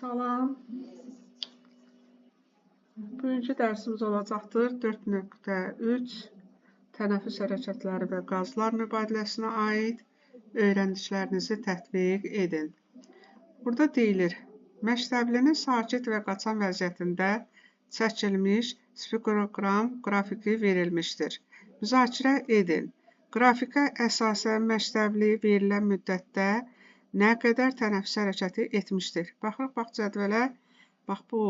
Salam. Bugünkü dərsimiz olacaqdır 4.3 tənəffüs hərəkətləri və qazlar mübadiləsinə aid öyrəndiklərinizi tətbiq edin. Burada deyilir, məktəblinin sakit və qaçan vəziyyətində çəkilmiş spiroqram qrafiki verilmişdir. Müzakirə edin. Qrafikə əsasən məktəbli verilən müddətdə nə qədər tənəffüs hərəkəti etmişdir. Baxırıq, bax cədvələ, bax bu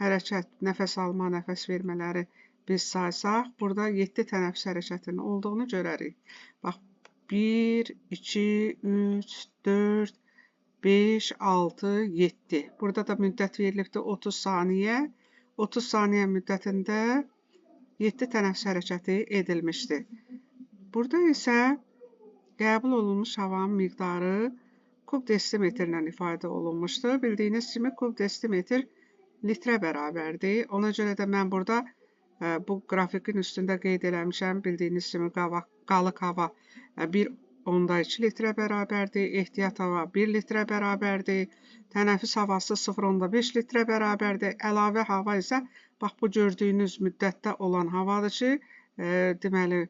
hərəkət, nəfəs alma, nəfəs vermələri biz saysaq, burada 7 tənəffüs hərəkətinin olduğunu görərik. Bax, 1, 2, 3, 4, 5, 6, 7. Burada da müddət verilibdir 30 saniyə. 30 saniyə müddətində 7 tənəffüs hərəkəti edilmişdir. Burada isə qəbul olunmuş havanın miqdarı kub desimetrlə ifadə olunmuşdur. Bildiyiniz kimi kub desimetr litrə bərabərdir. Ona görə də mən burada bu qrafikin üstündə qeyd eləmişəm. Bildiyiniz kimi qalıq hava 1,2 litrə bərabərdir. Ehtiyat hava 1 litrə bərabərdir. Tənəffüs havası 0,5 litrə bərabərdir. Əlavə hava isə bax bu gördüyünüz müddətdə olan havadır ki, deməli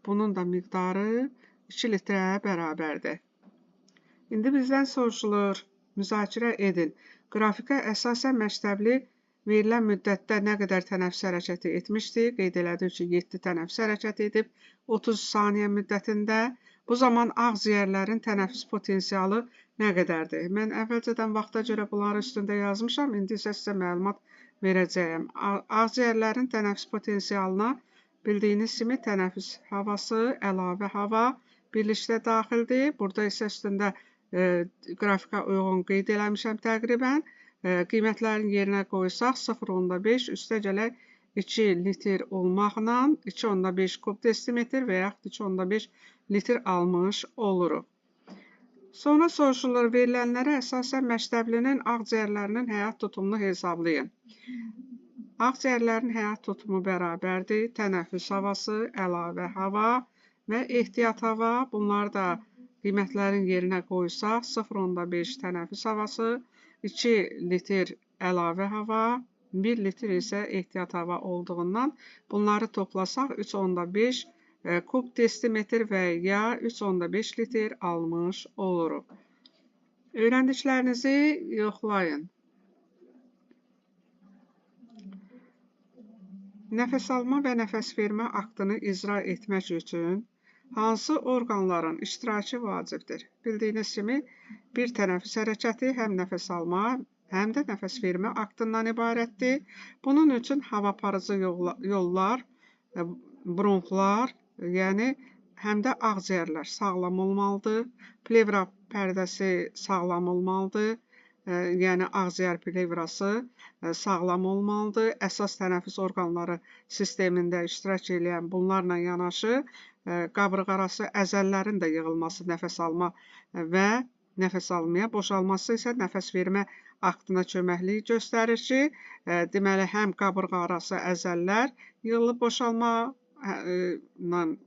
bunun da miqdarı 2 litrəyə bərabərdir. İndi bizdən soruşulur, müzakirə edin. Qrafikə əsasən məktəbli verilən müddətdə nə qədər tənəffüs hərəkəti etmişdir? Qeyd elədik ki, 7 tənəffüs hərəkəti edib 30 saniyə müddətində. Bu zaman ağciyərlərin tənəffüs potensialı nə qədərdir? Mən əvvəlcədən vaxta görə bunları üstündə yazmışam, indi isə sizə məlumat verəcəyəm. Ağciyərlərin tənəffüs potensialına bildiyiniz kimi tənəffüs havası, əlavə hava birlikdə daxildir. Burada isə üstündə qrafika uyğun qeyd eləmişəm təqribən. Qiymətlərin yerinə qoysaq 0,5 üstə gələk 2 litr olmaqla 2,5 kub desimetr və yaxud 2,5 litr almış oluruq. Sonra soruşulur, verilənlərə əsasən məktəblinin ağciyərlərinin həyat tutumunu hesablayın. Ağciyərlərin həyat tutumu bərabərdir. Tənəffüs havası, əlavə hava və ehtiyat hava. Bunlar da qiymətlərin yerinə qoysaq 0,5 tənəffüs havası, 2 litr əlavə hava, 1 litr isə ehtiyat hava olduğundan bunları toplasaq 3,5 kub desimetr və ya 3,5 litr almış oluruq. Öyrəndiklərinizi yoxlayın. Nəfəs alma və nəfəs vermə aktını icra etmək üçün hansı orqanların iştirakı vacibdir? Bildiyiniz kimi, bir tənəffüs hərəkəti həm nəfəs alma, həm də nəfəs vermə aktından ibarətdir. Bunun üçün hava aparıcı yollar, bronxlar, yəni həm də ağciyərlər sağlam olmalıdır. Plevra pərdəsi sağlam olmalıdır. Yəni ağciyər plevrası sağlam olmalıdır. Əsas tənəffüs orqanları sistemində iştirak edən bunlarla yanaşı qabırğarası əzəllərin də yığılması nəfəs alma və nəfəs almaya, boşalması isə nəfəs vermə aktına köməklik göstərir ki, deməli həm qabırğarası əzəllər yığılıb boşalma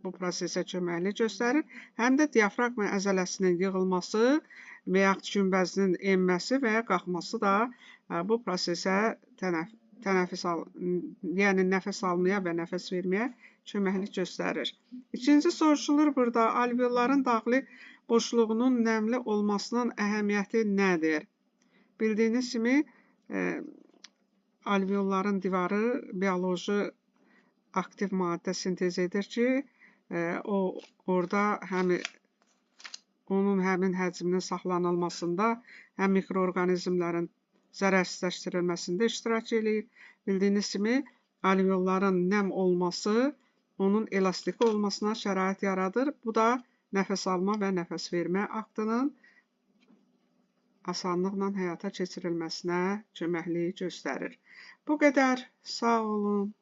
bu prosesə köməklik göstərir, həm də diafraqma əzələsinin yığılması və yaxud günbəzinin enməsi və ya qalxması da bu prosesə yəni nəfəs almaya və nəfəs verməyə köməklik göstərir. İkinci soruşulur burada, alveolların daxili boşluğunun nəmli olmasının əhəmiyyəti nədir? Bildiyiniz kimi, alveolların divarı bioloji aktiv maddə sintez edir ki, orada onun həmin həcminin saxlanılmasında, həm mikroorqanizmlərin zərərsizləşdirilməsində iştirak edir. Bildiyiniz kimi, alveolların nəm olması onun elastik olmasına şərait yaradır. Bu da nəfəs alma və nəfəs vermə aktının asanlıqla həyata keçirilməsinə köməklik göstərir. Bu qədər. Sağ olun.